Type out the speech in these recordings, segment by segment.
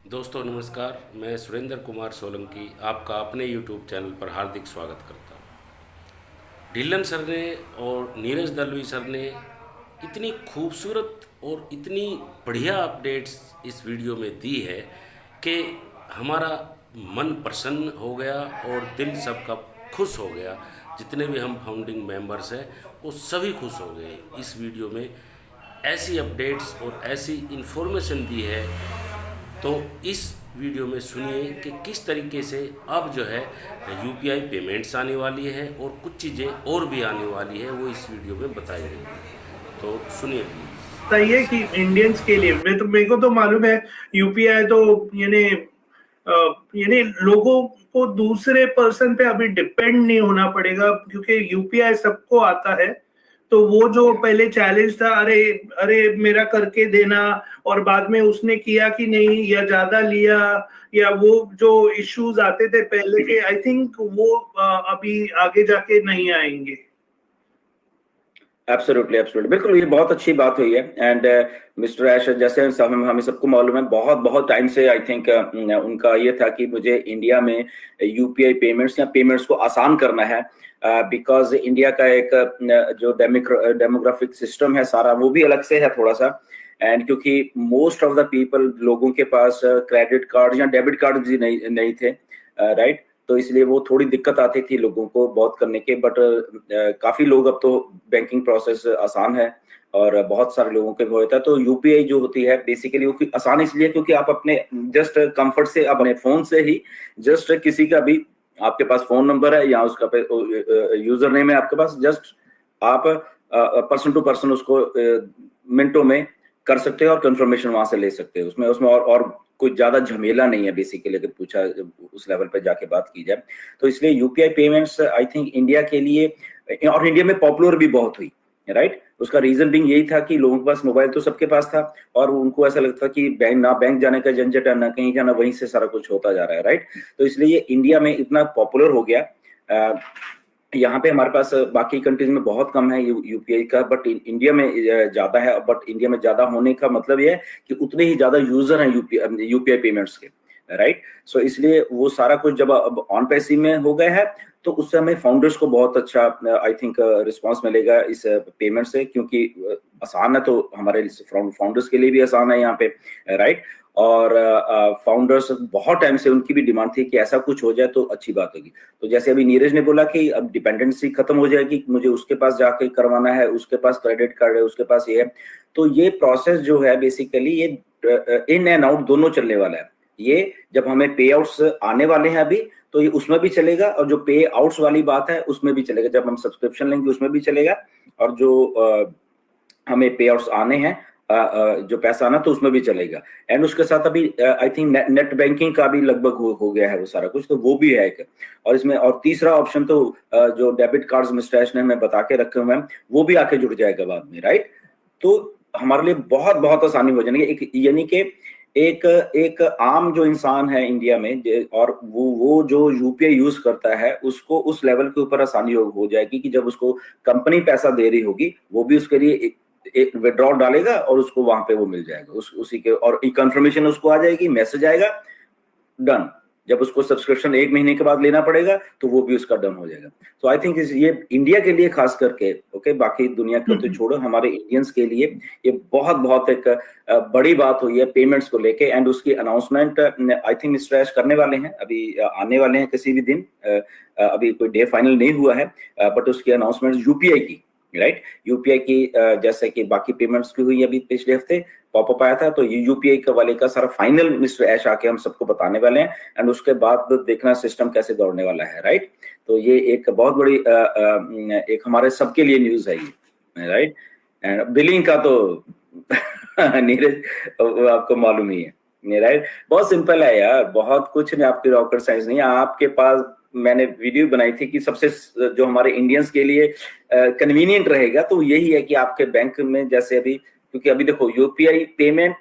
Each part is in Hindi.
दोस्तों नमस्कार, मैं सुरेंद्र कुमार सोलंकी आपका अपने YouTube चैनल पर हार्दिक स्वागत करता हूँ। ढिल्लन सर ने और नीरज दलवी सर ने इतनी खूबसूरत और इतनी बढ़िया अपडेट्स इस वीडियो में दी है कि हमारा मन प्रसन्न हो गया और दिल सबका खुश हो गया। जितने भी हम फाउंडिंग मेंबर्स हैं वो सभी खुश हो गए इस वीडियो में। ऐसी अपडेट्स और ऐसी इन्फॉर्मेशन दी है, तो इस वीडियो में सुनिए कि किस तरीके से अब जो है यूपीआई पेमेंट्स आने वाली है और कुछ चीज़ें और भी आने वाली है, वो इस वीडियो में बताई गई है। तो सुनिए सही है कि इंडियंस के लिए मेरे को तो मालूम है यूपीआई तो यानी यानी लोगों को दूसरे पर्सन पे अभी डिपेंड नहीं होना पड़ेगा क्योंकि यूपीआई सबको आता है। तो वो जो पहले चैलेंज था, अरे अरे मेरा करके देना, और बाद में उसने किया कि नहीं या ज्यादा लिया, या वो जो इश्यूज आते थे पहले के, आई थिंक वो अभी आगे जाके नहीं आएंगे। एब्सोल्युटली एब्सोल्युटली, बिल्कुल, ये बहुत अच्छी बात हुई है। एंड मिस्टर ऐश, जैसे हमें सबको मालूम है, बहुत बहुत टाइम से आई थिंक उनका ये था कि मुझे इंडिया में यूपीआई पेमेंट्स या पेमेंट्स को आसान करना है, बिकॉज इंडिया का एक जो डेमोग्राफिक सिस्टम है सारा, वो भी अलग से है थोड़ा सा। एंड क्योंकि मोस्ट ऑफ द पीपल, लोगों के पास क्रेडिट कार्ड या डेबिट कार्ड भी नहीं थे, राइट। तो इसलिए वो थोड़ी दिक्कत आती थी लोगों को बहुत करने के, बट काफी लोग, अब तो बैंकिंग प्रोसेस आसान है और बहुत सारे लोगों के वो होता है। तो यूपीआई जो होती है बेसिकली वो आसान इसलिए क्योंकि आप अपने जस्ट कंफर्ट से अपने फोन से ही जस्ट किसी का भी, आपके पास फोन नंबर है या उसका यूजर नेम है आपके पास, जस्ट आप पर्सन टू पर्सन उसको मिनटों में कर सकते हो और कंफर्मेशन वहां से ले सकते हो। उसमें उसमें और कोई ज्यादा झमेला नहीं है बेसिकली, अगर पूछा उस लेवल पे जाके बात की जाए तो। इसलिए UPI payments I think India के लिए, और इंडिया में पॉपुलर भी बहुत हुई, राइट। उसका रीजन भी यही था कि लोगों के पास मोबाइल तो सबके पास था और उनको ऐसा लगता था कि बैंक जाने का झंझट है, ना कहीं जाना, वहीं से सारा कुछ होता जा रहा है, राइट। तो इसलिए ये इंडिया में इतना पॉपुलर हो गया। यहाँ पे हमारे पास बाकी कंट्रीज में बहुत कम है यूपीआई का, बट इंडिया में ज्यादा है। बट इंडिया में ज्यादा होने का मतलब ये है कि उतने ही ज्यादा यूजर हैं यूपीआई पेमेंट्स के, राइट। सो इसलिए वो सारा कुछ जब अब ऑन पैसी में हो गया है तो उससे हमें फाउंडर्स को बहुत अच्छा आई थिंक रिस्पांस मिलेगा इस पेमेंट से, क्योंकि आसान है तो हमारे फाउंडर्स के लिए भी आसान है यहाँ पे, राइट। और फाउंडर्स बहुत टाइम से उनकी भी डिमांड थी कि ऐसा कुछ हो जाए तो अच्छी बात होगी। तो जैसे अभी नीरज ने बोला कि अब डिपेंडेंसी खत्म हो जाएगी, मुझे उसके पास जाके करवाना है, उसके पास क्रेडिट कार्ड है, उसके पास ये है। तो ये प्रोसेस जो है बेसिकली ये इन एंड आउट दोनों चलने वाला है। ये जब हमें पे आउट्स आने वाले हैं अभी, तो ये उसमें भी चलेगा, और जो पे आउट्स वाली बात है उसमें भी चलेगा, जब हम सब्सक्रिप्शन लेंगे उसमें भी चलेगा। और जो हमें पे आउट्स आने हैं, जो पैसा आना, तो उसमें भी चलेगा। एंड उसके साथ अभी आई थिंक नेट बैंकिंग का भी लगभग हो गया है वो सारा कुछ, तो वो भी है एक। और इसमें और तीसरा ऑप्शन तो जो डेबिट कार्ड्स मिस्टर ऐश ने हमें बता के रखे हुए हैं, वो भी आके जुड़ जाएगा बाद में, राइट। तो हमारे लिए बहुत बहुत आसानी हो जाएगी, एक यानी कि एक एक आम जो इंसान है इंडिया में, और वो जो यूपीआई यूज करता है, उसको उस लेवल के ऊपर आसानी हो जाएगी कि जब उसको कंपनी पैसा दे रही होगी, वो भी उसके लिए एक विड्रॉल डालेगा और उसको वहां पे वो मिल जाएगा, उसी के, और कंफर्मेशन उसको आ जाएगी, मैसेज आएगा, डन। जब उसको सब्सक्रिप्शन 1 महीने के बाद लेना पड़ेगा तो वो भी उसका डन हो जाएगा। तो आई थिंक ये इंडिया के लिए खास करके, ओके, बाकी दुनिया को तो छोड़ो, हमारे इंडियंस के लिए ये बहुत बहुत एक बड़ी बात हुई है पेमेंट्स को लेके। एंड उसकी अनाउंसमेंट आई थिंक मिस्टर ऐश करने वाले हैं, अभी आने वाले हैं किसी भी दिन। अभी कोई डे फाइनल नहीं हुआ है, बट उसकी अनाउंसमेंट यूपीआई की, राइट। यूपीआई की जैसे कि बाकी पेमेंट्स की हुई अभी पिछले हफ्ते पॉपअप आया था, तो ये यूपीआई का वाले का सारा फाइनल मिस्टर ऐश आके हम सबको बताने वाले हैं। एंड उसके बाद देखना सिस्टम कैसे दौड़ने वाला है, राइट। तो ये एक बहुत बड़ी एक हमारे सबके लिए न्यूज है ये, राइट। एंड बिलिंग का तो नीरज आपको मालूम ही है, राइट। बहुत सिंपल है यार, बहुत कुछ नहीं, आपकी रॉकेट साइंस नहीं है। आपके पास मैंने वीडियो बनाई थी कि सबसे जो हमारे इंडियंस के लिए कन्वीनियंट रहेगा तो यही है कि आपके बैंक में, जैसे अभी, क्योंकि अभी देखो यूपीआई पेमेंट,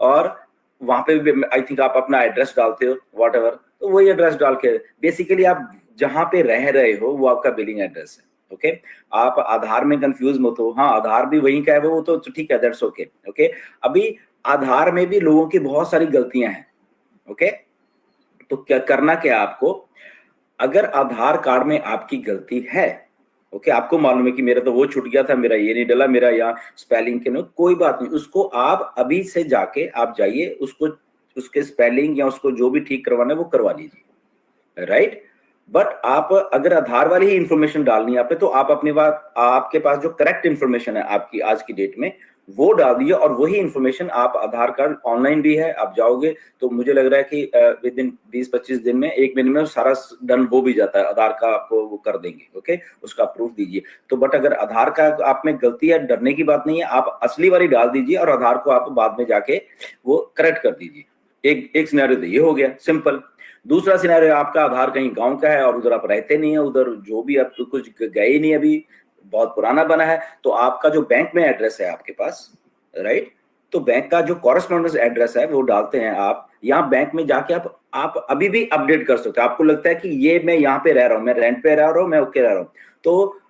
और वहां पे भी आई थिंक आप अपना एड्रेस डालते हो वॉट एवर, तो वही एड्रेस डाल के बेसिकली आप जहां पे रह रहे हो वो आपका बिलिंग एड्रेस है, ओके। आप आधार में कंफ्यूज मत हो, हाँ आधार भी वही का है, वो तो ठीक है, दैट्स ओके, ओके। अभी आधार में भी लोगों की बहुत सारी गलतियां हैं, ओके। तो क्या करना, क्या आपको, अगर आधार कार्ड में आपकी गलती है, ओके, आपको मालूम है कि मेरा तो वो छूट गया था, मेरा ये नहीं डला, मेरा यहाँ स्पेलिंग के नोट, कोई बात नहीं, उसको आप अभी से जाके आप जाइए, उसको उसके स्पेलिंग या उसको जो भी ठीक करवाना है वो करवा लीजिए, राइट। बट आप अगर आधार वाली ही इंफॉर्मेशन डालनी है आप पे, तो आप अपने बात, आपके पास जो करेक्ट इंफॉर्मेशन है आपकी आज की डेट में वो डाल दीजिए, और वही इंफॉर्मेशन आप, आधार कार्ड ऑनलाइन भी है, आप जाओगे तो मुझे लग रहा है कि विद इन 20-25 दिन में, 1 महीने में सारा डन हो भी जाता है, आधार का आपको वो कर देंगे, ओके, उसका प्रूफ दीजिए। तो बट अगर आधार का आप में गलती है, डरने की बात नहीं है, आप असली वाली डाल दीजिए और आधार को आप बाद में जाके वो करेक्ट कर दीजिए। एक सिनेरियो तो ये हो गया सिंपल। दूसरा सिनेरियो, आपका आधार कहीं गांव का है और उधर आप रहते नहीं है, उधर जो भी आप कुछ गए ही नहीं, अभी बहुत पुराना बना है, तो आपका जो बैंक में एड्रेस है आपके पास, राइट, तो बैंक का जो कॉरेस्पॉन्डेंस एड्रेस है वो डालते हैं आप, यहाँ बैंक में जाके आप अभी भी अपडेट कर सकते हो। आपको लगता है कि ये मैं यहाँ पे रह रहा हूँ, मैं रेंट पे रह रहा हूँ, मैं ओके रह रहा हूँ, तो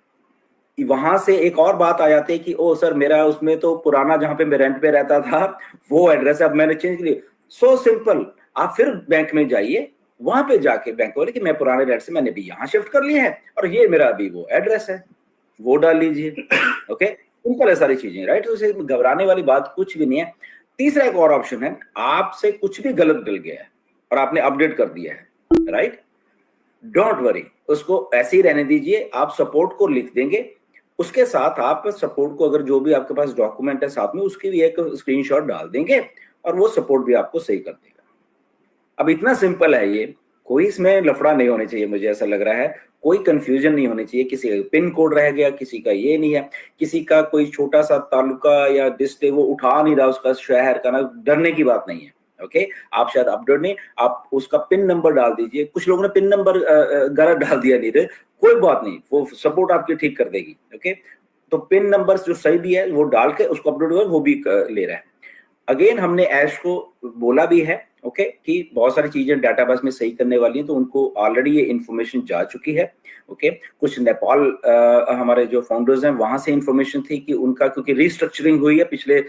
वहां से एक और बात आ जाती है कि ओ सर, मेरा उसमें तो पुराना जहां पे मैं रेंट पे रहता था वो एड्रेस अब मैंने चेंज किया। सो सिंपल, आप फिर बैंक में जाइए, वहां पे जाके बैंक बोले कि मैं पुराने रेंट से मैंने भी यहाँ शिफ्ट कर लिया है और ये मेरा अभी वो एड्रेस है, वो डाल लीजिए, ओके। सिंपल है सारी चीजें, राइट। तो उसे घबराने वाली बात कुछ भी नहीं है। तीसरा एक और ऑप्शन है, आपसे कुछ भी गलत डल गया है और आपने अपडेट कर दिया है, राइट, डोंट वरी, उसको ऐसे ही रहने दीजिए, आप सपोर्ट को लिख देंगे, उसके साथ आप सपोर्ट को, अगर जो भी आपके पास डॉक्यूमेंट है साथ में, उसकी भी एक स्क्रीनशॉट डाल देंगे और वो सपोर्ट भी आपको सही कर देगा। अब इतना सिंपल है ये, कोई इसमें लफड़ा नहीं होने चाहिए, मुझे ऐसा लग रहा है, कोई कंफ्यूजन नहीं होनी चाहिए, किसी का पिन कोड रह गया, किसी का ये नहीं है, किसी का कोई छोटा सा तालुका या डिस्ट्रिक्ट वो उठा नहीं रहा, उसका शहर का ना, डरने की बात नहीं है, ओके। आप शायद अपडेट नहीं, आप उसका पिन नंबर डाल दीजिए। कुछ लोगों ने पिन नंबर गलत डाल दिया, नहीं रे, कोई बात नहीं, वो सपोर्ट आपकी ठीक कर देगी, ओके। तो पिन नंबर जो सही भी है वो डाल के उसको अपडेट हुआ, वो भी ले रहा है। अगेन हमने ऐश को बोला भी है, ओके, कि बहुत सारी चीजें डाटाबेस में सही करने वाली हैं, तो उनको ऑलरेडी ये इन्फॉर्मेशन जा चुकी है, ओके। कुछ नेपाल हमारे जो फाउंडर्स हैं वहां से इन्फॉर्मेशन थी कि उनका, क्योंकि रिस्ट्रक्चरिंग हुई है पिछले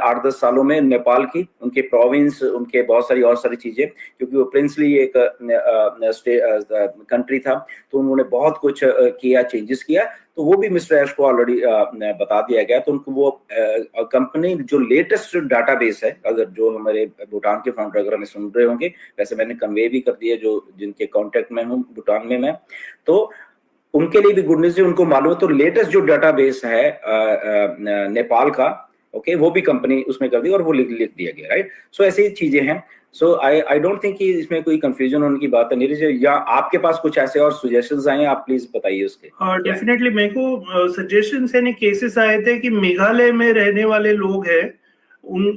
8-10 सालों में नेपाल की, उनके प्रोविंस, उनके बहुत सारी और सारी चीजें, क्योंकि वो प्रिंसली एक कंट्री था, तो उन्होंने बहुत कुछ किया, चेंजेस किया, तो वो भी मिस्टर ऐश को ऑलरेडी बता दिया गया। तो उनको वो कंपनी जो लेटेस्ट डाटाबेस है, अगर जो हमारे भूटान के फाउंडर अगर हमें सुन रहे होंगे, वैसे मैंने कन्वे भी कर दिया जो जिनके कांटेक्ट में हूँ भूटान में मैं, तो उनके लिए भी गुड न्यूज है, उनको मालूम है। तो लेटेस्ट जो डाटाबेस है नेपाल का, ओके, वो भी कंपनी उसमें कर दी और वो लिख दिया गया, राइट। सो ऐसी चीजें हैं। सो आई डोंट थिंक कि इसमें कोई कंफ्यूजन होने की बात है। नीरज, या आपके पास कुछ ऐसे और सजेशंस आए हैं, आप प्लीज बताइए उसके। डेफिनेटली मेरे को सजेशंस यानी केसेस आए थे कि मेघालय में रहने वाले लोग हैं,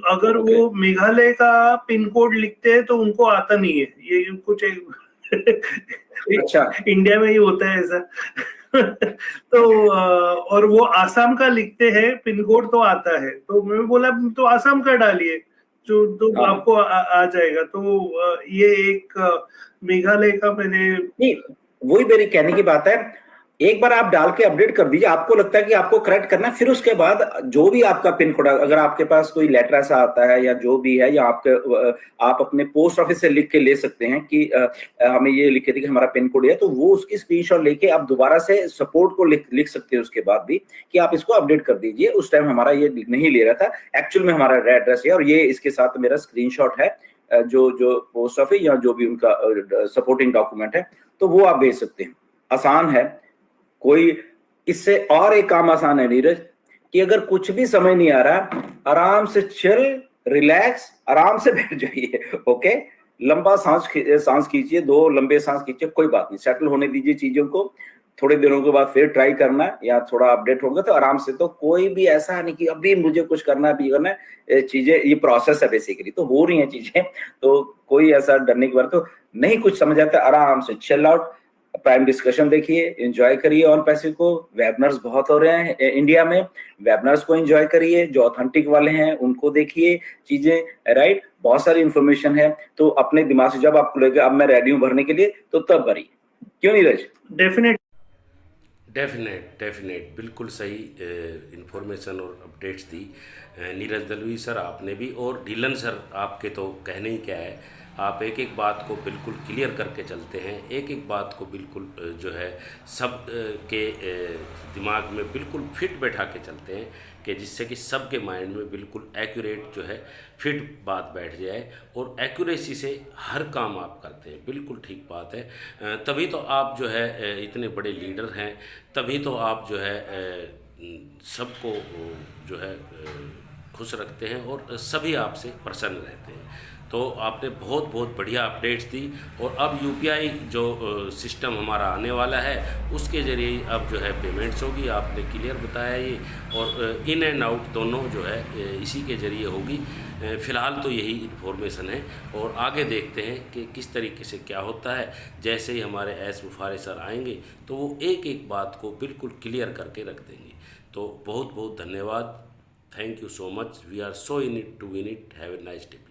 अगर वो मेघालय का पिन कोड लिखते हैं तो उनको आता नहीं है, ये कुछ अच्छा इंडिया में ही होता है ऐसा तो और वो आसाम का लिखते हैं पिन कोड तो आता है, तो मैं बोला तो आसाम का डालिए जो तो आपको आ जाएगा। तो ये एक मेघालय का मैंने, नहीं, वही मेरी कहने की बात है, एक बार आप डाल के अपडेट कर दीजिए, आपको लगता है कि आपको करेक्ट करना है, फिर उसके बाद जो भी आपका पिन कोड, अगर आपके पास कोई लेटर ऐसा आता है या जो भी है, या आप अपने पोस्ट ऑफिस से लिख के ले सकते हैं कि हमें ये लिख के दी कि हमारा पिन कोड है, तो वो उसकी स्क्रीनशॉट लेके आप दोबारा से सपोर्ट को लिख सकते हैं उसके बाद भी कि आप इसको अपडेट कर दीजिए, उस टाइम हमारा ये नहीं ले रहा था, एक्चुअल में हमारा एड्रेस है और ये इसके साथ मेरा स्क्रीनशॉट है, जो पोस्ट ऑफिस या जो भी उनका सपोर्टिंग डॉक्यूमेंट है, तो वो आप भेज सकते हैं। आसान है, कोई इससे और एक काम आसान है नीरज, कि अगर कुछ भी समझ नहीं आ रहा, आराम से चिल, रिलैक्स, आराम से बैठ जाइए, ओके। लंबा सांस खींचिए, 2 लंबे सांस खींचिए, कोई बात नहीं, सेटल होने दीजिए चीजों को, थोड़े दिनों के बाद फिर ट्राई करना या थोड़ा अपडेट होगा तो आराम से। तो कोई भी ऐसा नहीं कि अभी मुझे कुछ करना है, भी करना है, चीजें ये प्रोसेस है बेसिकली, तो हो रही हैं चीजें, तो कोई ऐसा डरने की बात तो नहीं। कुछ समझ आता है, आराम से चिल आउट, प्राइम डिस्कशन देखिए, एंजॉय करिए ऑन पैसिव को। वेबिनार्स बहुत हो रहे हैं इंडिया में, वेबिनार्स को एंजॉय करिए, जो ऑथेंटिक वाले हैं उनको देखिए चीजें, राइट। बहुत सारी इंफॉर्मेशन है, तो अपने दिमाग से जब आपको लगेगा अब मैं रेडी हूं भरने के लिए, तो तब भरिए, क्यों नीरज? डेफिनेट डेफिनेट बिल्कुल सही इन्फॉर्मेशन और अपडेट्स दी नीरज दलवी सर आपने भी, और ढिल्लन सर आपके तो कहने ही क्या है, आप एक एक बात को बिल्कुल क्लियर करके चलते हैं, एक एक बात को बिल्कुल जो है सब के दिमाग में बिल्कुल फिट बैठा के चलते हैं कि जिससे कि सबके माइंड में बिल्कुल एक्यूरेट जो है फिट बात बैठ जाए, और एक्यूरेसी से हर काम आप करते हैं, बिल्कुल ठीक बात है। तभी तो आप जो है इतने बड़े लीडर हैं, तभी तो आप जो है सबको जो है खुश रखते हैं और सभी आपसे प्रसन्न रहते हैं। तो आपने बहुत बहुत बढ़िया अपडेट्स दी, और अब यूपीआई जो सिस्टम हमारा आने वाला है उसके ज़रिए अब जो है पेमेंट्स होगी, आपने क्लियर बताया ये, और इन एंड आउट दोनों जो है इसी के ज़रिए होगी। फ़िलहाल तो यही इन्फॉर्मेशन है, और आगे देखते हैं कि किस तरीके से क्या होता है। जैसे ही हमारे एस बुफारे सर आएंगे तो वो एक एक बात को बिल्कुल क्लियर करके रख देंगे। तो बहुत बहुत धन्यवाद, thank you so much, we are so in it to win it, have a nice day.